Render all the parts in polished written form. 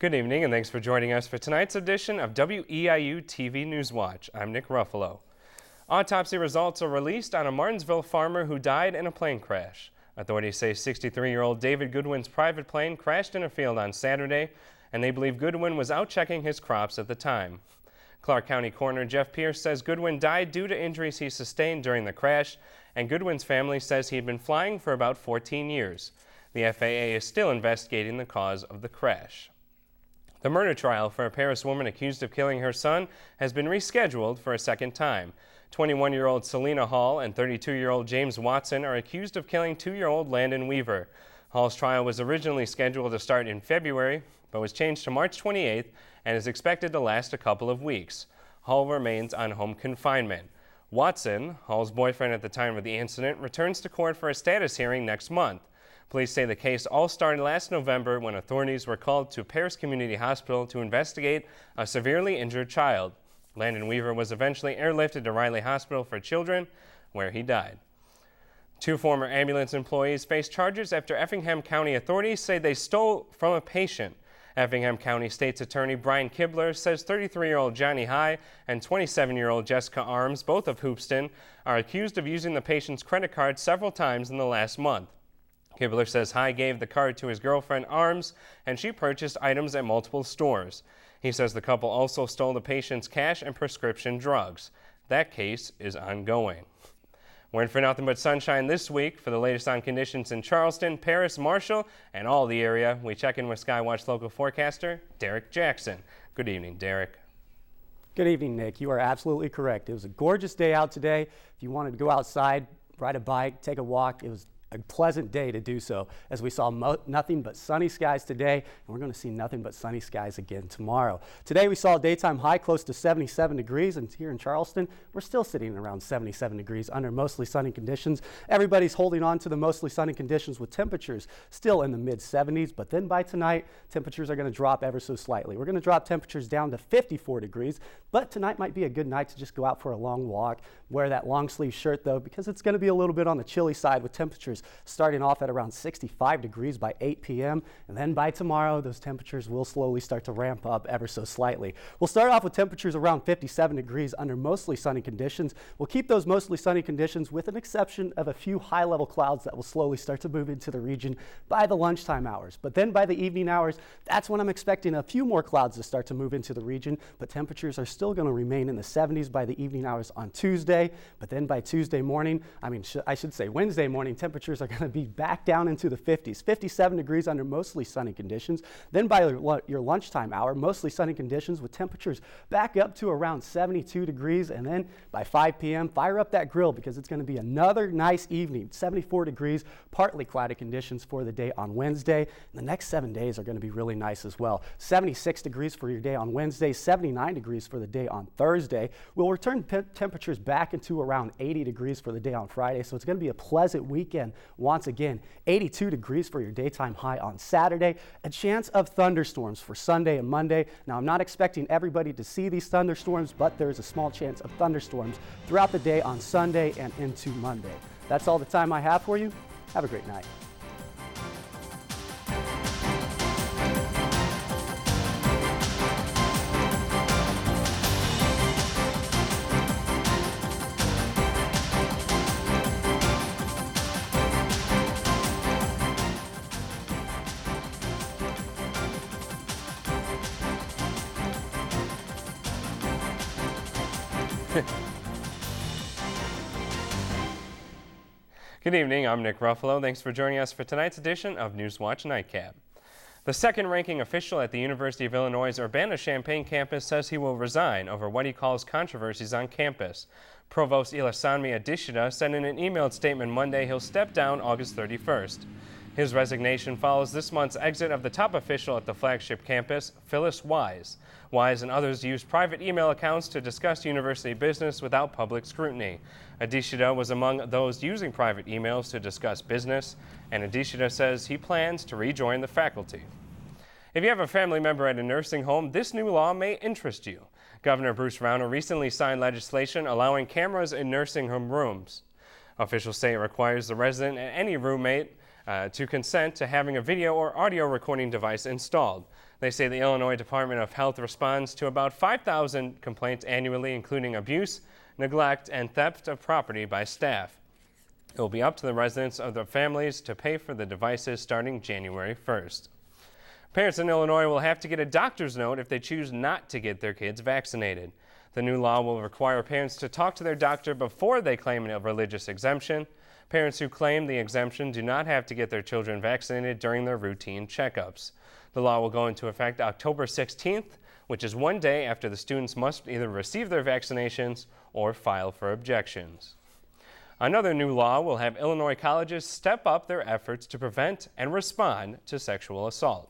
Good evening and thanks for joining us for tonight's edition of WEIU TV News Watch. I'm Nick Ruffalo. Autopsy results are released on a Martinsville farmer who died in a plane crash. Authorities say 63-year-old David Goodwin's private plane crashed in a field on Saturday, and they believe Goodwin was out checking his crops at the time. Clark County Coroner Jeff Pierce says Goodwin died due to injuries he sustained during the crash, and Goodwin's family says he had been flying for about 14 years. The FAA is still investigating the cause of the crash. The murder trial for a Paris woman accused of killing her son has been rescheduled for a second time. 21-year-old Selena Hall and 32-year-old James Watson are accused of killing 2-year-old Landon Weaver. Hall's trial was originally scheduled to start in February, but was changed to March 28th and is expected to last a couple of weeks. Hall remains on home confinement. Watson, Hall's boyfriend at the time of the incident, returns to court for a status hearing next month. Police say the case all started last November when authorities were called to Paris Community Hospital to investigate a severely injured child. Landon Weaver was eventually airlifted to Riley Hospital for Children, where he died. 2 former ambulance employees face charges after Effingham County authorities say they stole from a patient. Effingham County State's Attorney Brian Kibler says 33-year-old Johnny High and 27-year-old Jessica Arms, both of Hoopston, are accused of using the patient's credit card several times in the last month. Kibler says High gave the card to his girlfriend Arms, and she purchased items at multiple stores. He says the couple also stole the patient's cash and prescription drugs. That case is ongoing. We're in for nothing but sunshine this week. For the latest on conditions in Charleston, Paris, Marshall, and all the area, we check in with Skywatch local forecaster Derrick Jackson. Good evening, Derrick. Good evening, Nick. You are absolutely correct. It was a gorgeous day out today. If you wanted to go outside, ride a bike, take a walk, it was a pleasant day to do so, as we saw nothing but sunny skies today, and we're going to see nothing but sunny skies again tomorrow. Today we saw a daytime high close to 77 degrees, and here in Charleston we're still sitting around 77 degrees under mostly sunny conditions. Everybody's holding on to the mostly sunny conditions with temperatures still in the mid-70s, but then by tonight temperatures are going to drop ever so slightly. We're going to drop temperatures down to 54 degrees, but tonight might be a good night to just go out for a long walk. Wear that long sleeve shirt though, because it's going to be a little bit on the chilly side with temperatures starting off at around 65 degrees by 8 p.m. And then by tomorrow, those temperatures will slowly start to ramp up ever so slightly. We'll start off with temperatures around 57 degrees under mostly sunny conditions. We'll keep those mostly sunny conditions with an exception of a few high-level clouds that will slowly start to move into the region by the lunchtime hours. But then by the evening hours, that's when I'm expecting a few more clouds to start to move into the region, but temperatures are still going to remain in the 70s by the evening hours on Tuesday. But then by Tuesday morning, I should say Wednesday morning, temperatures are going to be back down into the 50s, 57 degrees under mostly sunny conditions. Then by your lunchtime hour, mostly sunny conditions with temperatures back up to around 72 degrees. And then by 5 p.m., fire up that grill because it's going to be another nice evening, 74 degrees, partly cloudy conditions for the day on Wednesday. And the next 7 days are going to be really nice as well. 76 degrees for your day on Wednesday, 79 degrees for the day on Thursday. We'll return temperatures back into around 80 degrees for the day on Friday. So it's going to be a pleasant weekend once again. 82 degrees for your daytime high on Saturday. A chance of thunderstorms for Sunday and Monday. Now, I'm not expecting everybody to see these thunderstorms, but there is a small chance of thunderstorms throughout the day on Sunday and into Monday. That's all the time I have for you. Have a great night. Good evening, I'm Nick Ruffalo. Thanks for joining us for tonight's edition of Newswatch Nightcap. The second-ranking official at the University of Illinois' Urbana-Champaign campus says he will resign over what he calls controversies on campus. Provost Ilasanmi Adishida said in an emailed statement Monday he'll step down August 31st. His resignation follows this month's exit of the top official at the flagship campus, Phyllis Wise. Wise and others used private email accounts to discuss university business without public scrutiny. Adishida was among those using private emails to discuss business, and Adishida says he plans to rejoin the faculty. If you have a family member at a nursing home, this new law may interest you. Governor Bruce Rauner recently signed legislation allowing cameras in nursing home rooms. Officials say it requires the resident and any roommate to consent to having a video or audio recording device installed. They say the Illinois Department of Health responds to about 5,000 complaints annually, including abuse, neglect, and theft of property by staff. It will be up to the residents of their families to pay for the devices starting January 1st. Parents in Illinois will have to get a doctor's note if they choose not to get their kids vaccinated. The new law will require parents to talk to their doctor before they claim a religious exemption. Parents who claim the exemption do not have to get their children vaccinated during their routine checkups. The law will go into effect October 16th, which is one day after the students must either receive their vaccinations or file for objections. Another new law will have Illinois colleges step up their efforts to prevent and respond to sexual assault.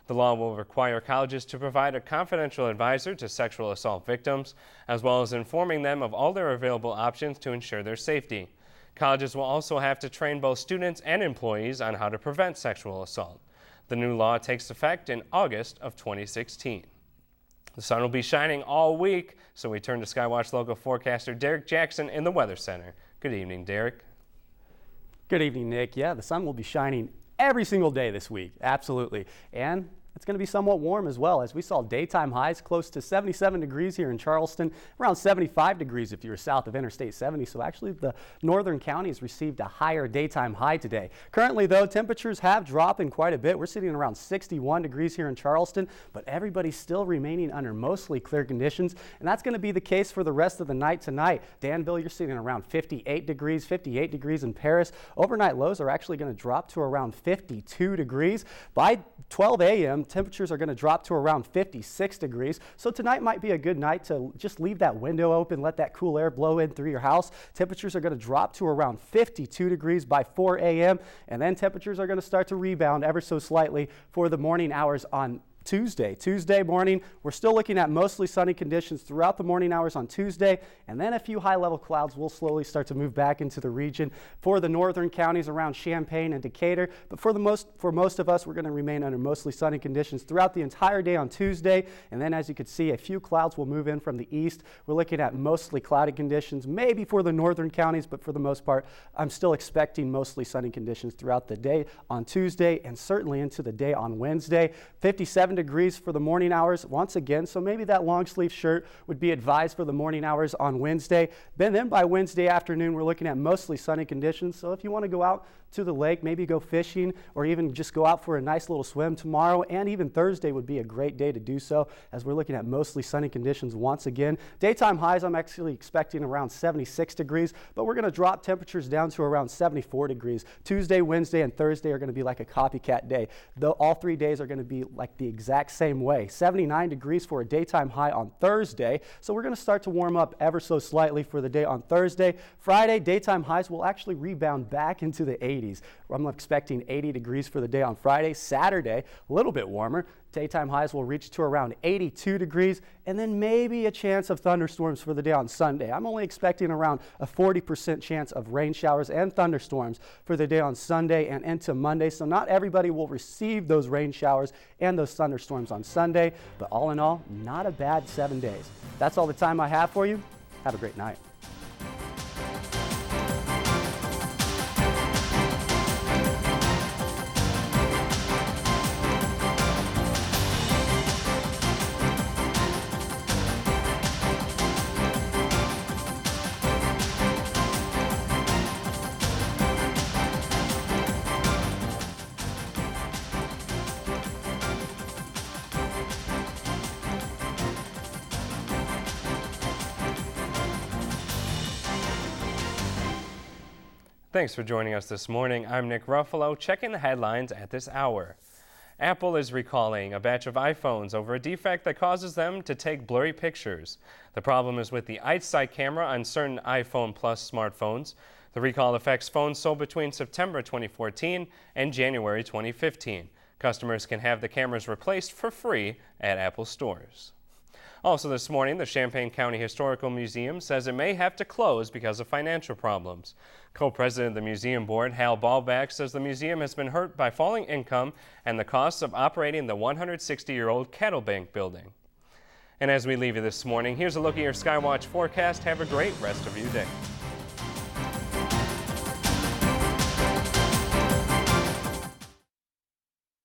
The law will require colleges to provide a confidential advisor to sexual assault victims, as well as informing them of all their available options to ensure their safety. Colleges will also have to train both students and employees on how to prevent sexual assault. The new law takes effect in August of 2016. The sun will be shining all week, so we turn to Skywatch local forecaster Derrick Jackson in the Weather Center. Good evening, Derrick. Good evening, Nick. Yeah, the sun will be shining every single day this week. Absolutely. And it's going to be somewhat warm as well, as we saw daytime highs close to 77 degrees here in Charleston, around 75 degrees if you're south of Interstate 70. So actually the northern counties received a higher daytime high today. Currently though, temperatures have dropped in quite a bit. We're sitting around 61 degrees here in Charleston, but everybody's still remaining under mostly clear conditions, and that's going to be the case for the rest of the night tonight. Danville, you're sitting around 58 degrees in Paris. Overnight lows are actually going to drop to around 52 degrees. By 12 a.m., temperatures are going to drop to around 56 degrees. So tonight might be a good night to just leave that window open, let that cool air blow in through your house. Temperatures are going to drop to around 52 degrees by 4 a.m. and then temperatures are going to start to rebound ever so slightly for the morning hours on Tuesday morning. We're still looking at mostly sunny conditions throughout the morning hours on Tuesday, and then a few high-level clouds will slowly start to move back into the region for the northern counties around Champaign and Decatur. But for most of us, we're going to remain under mostly sunny conditions throughout the entire day on Tuesday. And then, as you can see, a few clouds will move in from the east. We're looking at mostly cloudy conditions, maybe for the northern counties, but for the most part, I'm still expecting mostly sunny conditions throughout the day on Tuesday and certainly into the day on Wednesday. 57 degrees for the morning hours once again, so maybe that long sleeve shirt would be advised for the morning hours on Wednesday. Then by Wednesday afternoon, we're looking at mostly sunny conditions, so if you want to go out to the lake, maybe go fishing, or even just go out for a nice little swim tomorrow and even Thursday would be a great day to do so, as we're looking at mostly sunny conditions once again. Daytime highs, I'm actually expecting around 76 degrees, but we're going to drop temperatures down to around 74 degrees. Tuesday, Wednesday, and Thursday are going to be like a copycat day, though all 3 days are going to be like the exact same way. 79 degrees for a daytime high on Thursday, so we're going to start to warm up ever so slightly for the day on Thursday. Friday, daytime highs will actually rebound back into the 80s. I'm expecting 80 degrees for the day on Friday. Saturday, a little bit warmer. Daytime highs will reach to around 82 degrees, and then maybe a chance of thunderstorms for the day on Sunday. I'm only expecting around a 40% chance of rain showers and thunderstorms for the day on Sunday and into Monday. So not everybody will receive those rain showers and those thunderstorms on Sunday, but all in all, not a bad 7 days. That's all the time I have for you. Have a great night. Thanks for joining us this morning. I'm Nick Ruffalo, checking the headlines at this hour. Apple is recalling a batch of iPhones over a defect that causes them to take blurry pictures. The problem is with the EyeSight camera on certain iPhone Plus smartphones. The recall affects phones sold between September 2014 and January 2015. Customers can have the cameras replaced for free at Apple stores. Also this morning, the Champaign County Historical Museum says it may have to close because of financial problems. Co-president of the museum board, Hal Ballback, says the museum has been hurt by falling income and the costs of operating the 160-year-old cattle bank building. And as we leave you this morning, here's a look at your Skywatch forecast. Have a great rest of your day.